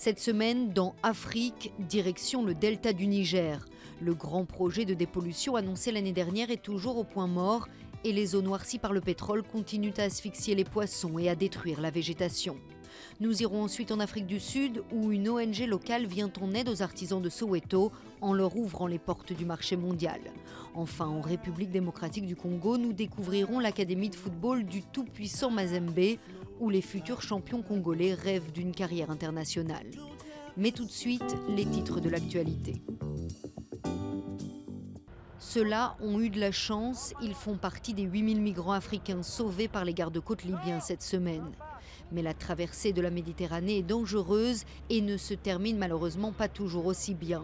Cette semaine, dans Afrique, direction le delta du Niger. Le grand projet de dépollution annoncé l'année dernière est toujours au point mort et les eaux noircies par le pétrole continuent à asphyxier les poissons et à détruire la végétation. Nous irons ensuite en Afrique du Sud où une ONG locale vient en aide aux artisans de Soweto en leur ouvrant les portes du marché mondial. Enfin, en République démocratique du Congo, nous découvrirons l'académie de football du tout-puissant Mazembe où les futurs champions congolais rêvent d'une carrière internationale. Mais tout de suite, les titres de l'actualité. Ceux-là ont eu de la chance, ils font partie des 8000 migrants africains sauvés par les gardes-côtes libyens cette semaine. Mais la traversée de la Méditerranée est dangereuse et ne se termine malheureusement pas toujours aussi bien.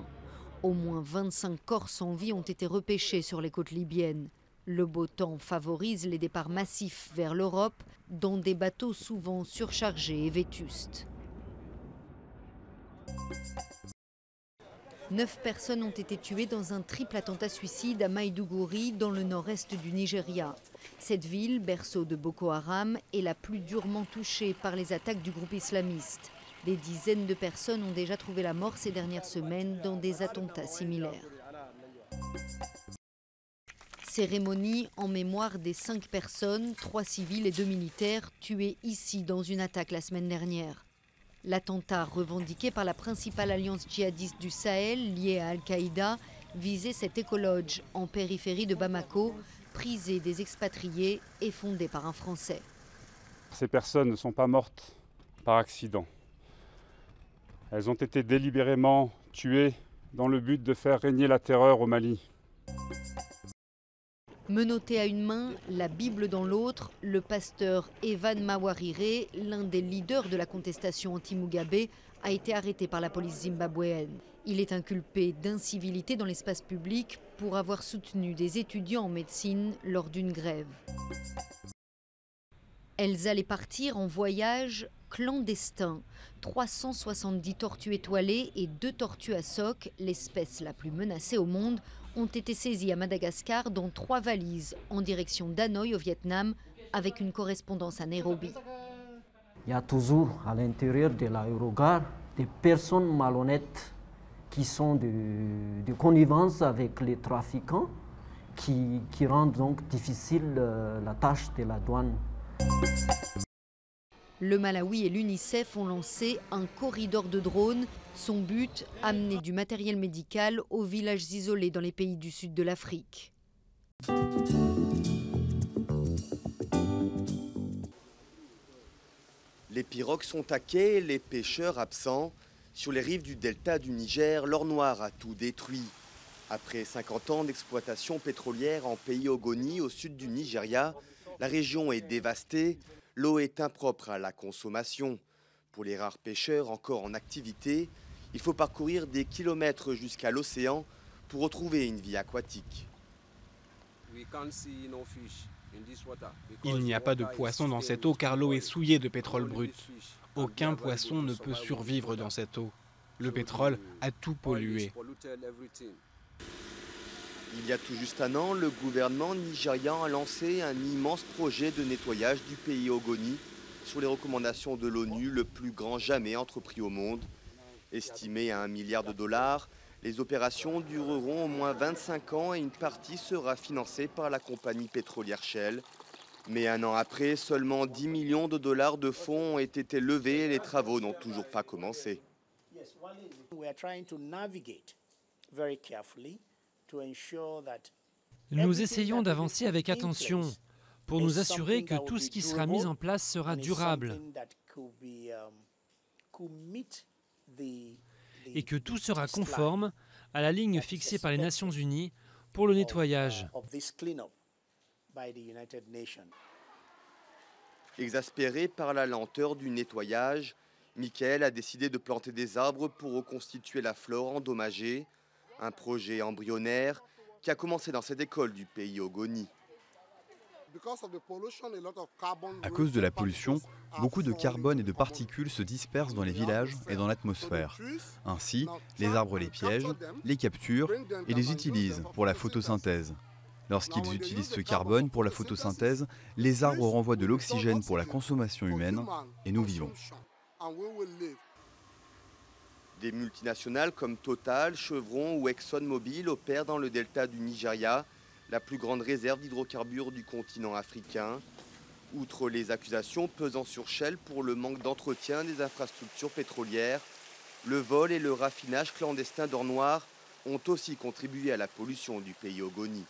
Au moins 25 corps sans vie ont été repêchés sur les côtes libyennes. Le beau temps favorise les départs massifs vers l'Europe dans des bateaux souvent surchargés et vétustes. 9 personnes ont été tuées dans un triple attentat suicide à Maïdougouri, dans le nord-est du Nigeria. Cette ville, berceau de Boko Haram, est la plus durement touchée par les attaques du groupe islamiste. Des dizaines de personnes ont déjà trouvé la mort ces dernières semaines dans des attentats similaires. Cérémonie en mémoire des 5 personnes, 3 civils et 2 militaires, tués ici dans une attaque la semaine dernière. L'attentat revendiqué par la principale alliance djihadiste du Sahel, liée à Al-Qaïda, visait cette écologe en périphérie de Bamako, prisée des expatriés et fondée par un Français. Ces personnes ne sont pas mortes par accident. Elles ont été délibérément tuées dans le but de faire régner la terreur au Mali. Menotté à une main, la Bible dans l'autre, le pasteur Evan Mawarire, l'un des leaders de la contestation anti-Mugabe, a été arrêté par la police zimbabwéenne. Il est inculpé d'incivilité dans l'espace public pour avoir soutenu des étudiants en médecine lors d'une grève. Elles allaient partir en voyage clandestin. 370 tortues étoilées et 2 tortues à soc, l'espèce la plus menacée au monde, ont été saisies à Madagascar dans 3 valises en direction d'Hanoï au Vietnam avec une correspondance à Nairobi. Il y a toujours à l'intérieur de l'aérogare des personnes malhonnêtes qui sont de connivence avec les trafiquants qui rendent donc difficile la tâche de la douane. Le Malawi et l'UNICEF ont lancé un corridor de drones. Son but, amener du matériel médical aux villages isolés dans les pays du sud de l'Afrique. Les pirogues sont à quai, les pêcheurs absents. Sur les rives du delta du Niger, l'or noir a tout détruit. Après 50 ans d'exploitation pétrolière en pays Ogoni, au sud du Nigeria, la région est dévastée. L'eau est impropre à la consommation. Pour les rares pêcheurs encore en activité, il faut parcourir des kilomètres jusqu'à l'océan pour retrouver une vie aquatique. Il n'y a pas de poisson dans cette eau car l'eau est souillée de pétrole brut. Aucun poisson ne peut survivre dans cette eau. Le pétrole a tout pollué. Il y a tout juste un an, le gouvernement nigérian a lancé un immense projet de nettoyage du pays Ogoni sur les recommandations de l'ONU, le plus grand jamais entrepris au monde. Estimé à $1 milliard, les opérations dureront au moins 25 ans et une partie sera financée par la compagnie pétrolière Shell. Mais un an après, seulement $10 millions de fonds ont été levés et les travaux n'ont toujours pas commencé. Nous essayons d'avancer avec attention pour nous assurer que tout ce qui sera mis en place sera durable et que tout sera conforme à la ligne fixée par les Nations Unies pour le nettoyage. Exaspéré par la lenteur du nettoyage, Michael a décidé de planter des arbres pour reconstituer la flore endommagée. Un projet embryonnaire qui a commencé dans cette école du pays Ogoni. À cause de la pollution, beaucoup de carbone et de particules se dispersent dans les villages et dans l'atmosphère. Ainsi, les arbres les piègent, les capturent et les utilisent pour la photosynthèse. Lorsqu'ils utilisent ce carbone pour la photosynthèse, les arbres renvoient de l'oxygène pour la consommation humaine et nous vivons. Des multinationales comme Total, Chevron ou ExxonMobil opèrent dans le delta du Nigeria, la plus grande réserve d'hydrocarbures du continent africain. Outre les accusations pesant sur Shell pour le manque d'entretien des infrastructures pétrolières, le vol et le raffinage clandestin d'or noir ont aussi contribué à la pollution du pays Ogoni.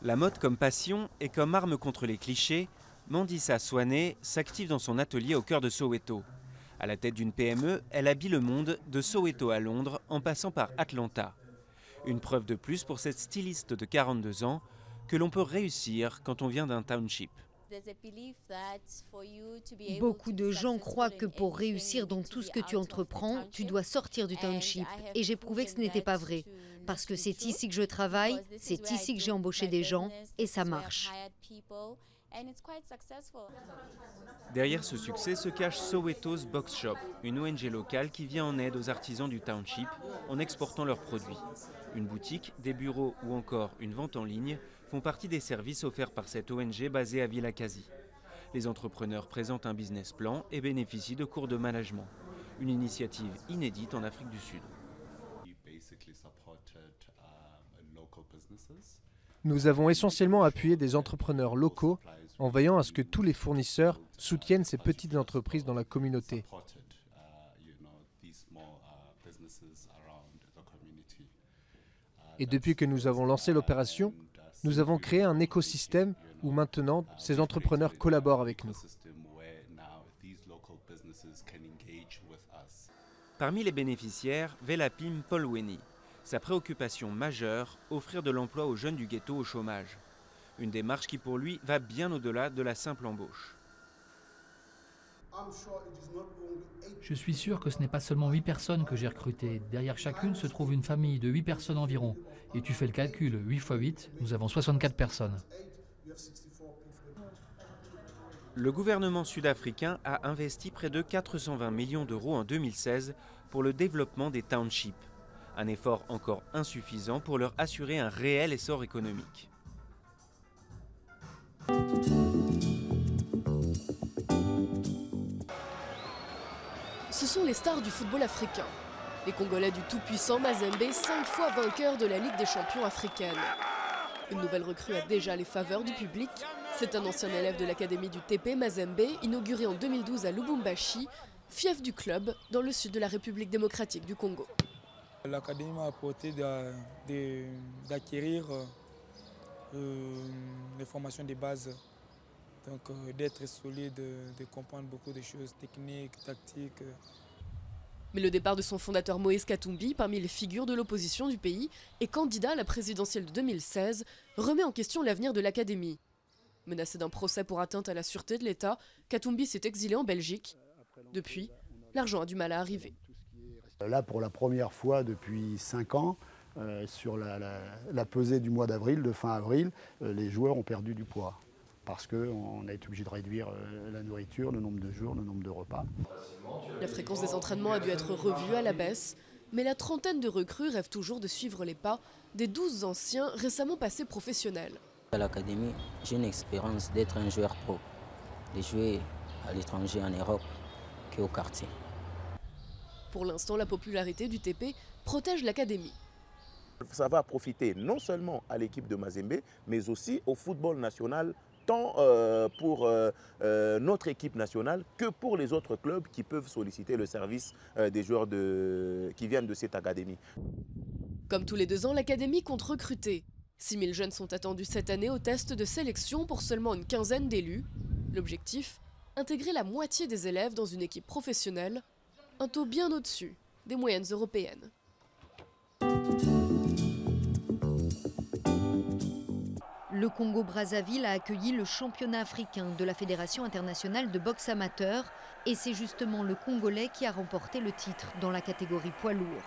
La mode comme passion et comme arme contre les clichés, Mandisa Swane s'active dans son atelier au cœur de Soweto. À la tête d'une PME, elle habille le monde de Soweto à Londres en passant par Atlanta. Une preuve de plus pour cette styliste de 42 ans que l'on peut réussir quand on vient d'un township. Beaucoup de gens croient que pour réussir dans tout ce que tu entreprends, tu dois sortir du township. Et j'ai prouvé que ce n'était pas vrai. Parce que c'est ici que je travaille, c'est ici que j'ai embauché des gens et ça marche. Derrière ce succès se cache Soweto's Box Shop, une ONG locale qui vient en aide aux artisans du township en exportant leurs produits. Une boutique, des bureaux ou encore une vente en ligne font partie des services offerts par cette ONG basée à Vilakazi. Les entrepreneurs présentent un business plan et bénéficient de cours de management. Une initiative inédite en Afrique du Sud. Nous avons essentiellement appuyé des entrepreneurs locaux en veillant à ce que tous les fournisseurs soutiennent ces petites entreprises dans la communauté. Et depuis que nous avons lancé l'opération, nous avons créé un écosystème où maintenant ces entrepreneurs collaborent avec nous. Parmi les bénéficiaires, Velapim Polweni. Sa préoccupation majeure, offrir de l'emploi aux jeunes du ghetto au chômage. Une démarche qui pour lui va bien au-delà de la simple embauche. Je suis sûr que ce n'est pas seulement 8 personnes que j'ai recrutées. Derrière chacune se trouve une famille de 8 personnes environ. Et tu fais le calcul, 8 x 8, nous avons 64 personnes. Le gouvernement sud-africain a investi près de 420 millions d'euros en 2016 pour le développement des townships. Un effort encore insuffisant pour leur assurer un réel essor économique. Ce sont les stars du football africain. Les Congolais du tout-puissant Mazembe, 5 fois vainqueurs de la Ligue des champions africaine. Une nouvelle recrue a déjà les faveurs du public. C'est un ancien élève de l'académie du TP Mazembe, inauguré en 2012 à Lubumbashi, fief du club dans le sud de la République démocratique du Congo. L'académie m'a apporté d'acquérir les formations de base, donc d'être solide, de comprendre beaucoup de choses techniques, tactiques. Mais le départ de son fondateur Moïse Katumbi, parmi les figures de l'opposition du pays et candidat à la présidentielle de 2016, remet en question l'avenir de l'académie. Menacé d'un procès pour atteinte à la sûreté de l'État, Katumbi s'est exilé en Belgique. Depuis, l'argent a du mal à arriver. Là, pour la première fois depuis 5 ans, sur la pesée du mois d'avril, de fin avril, les joueurs ont perdu du poids. Parce qu'on a été obligé de réduire la nourriture, le nombre de jours, le nombre de repas. La fréquence des entraînements a dû être revue à la baisse, mais la trentaine de recrues rêvent toujours de suivre les pas des 12 anciens récemment passés professionnels. À l'académie, j'ai une expérience d'être un joueur pro, de jouer à l'étranger en Europe qu'au quartier. Pour l'instant, la popularité du TP protège l'académie. Ça va profiter non seulement à l'équipe de Mazembe, mais aussi au football national, tant pour notre équipe nationale que pour les autres clubs qui peuvent solliciter le service des joueurs qui viennent de cette académie. Comme tous les 2 ans, l'académie compte recruter. 6 000 jeunes sont attendus cette année au test de sélection pour seulement une quinzaine d'élus. L'objectif, intégrer la moitié des élèves dans une équipe professionnelle, un taux bien au-dessus des moyennes européennes. Le Congo-Brazzaville a accueilli le championnat africain de la Fédération internationale de boxe amateur et c'est justement le Congolais qui a remporté le titre dans la catégorie poids lourd.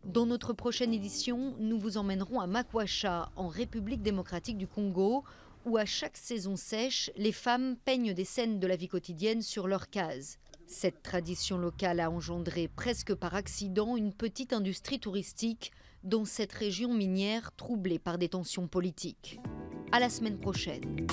Dans notre prochaine édition, nous vous emmènerons à Makwasha, en République démocratique du Congo, où à chaque saison sèche, les femmes peignent des scènes de la vie quotidienne sur leurs cases. Cette tradition locale a engendré presque par accident une petite industrie touristique dans cette région minière troublée par des tensions politiques. À la semaine prochaine.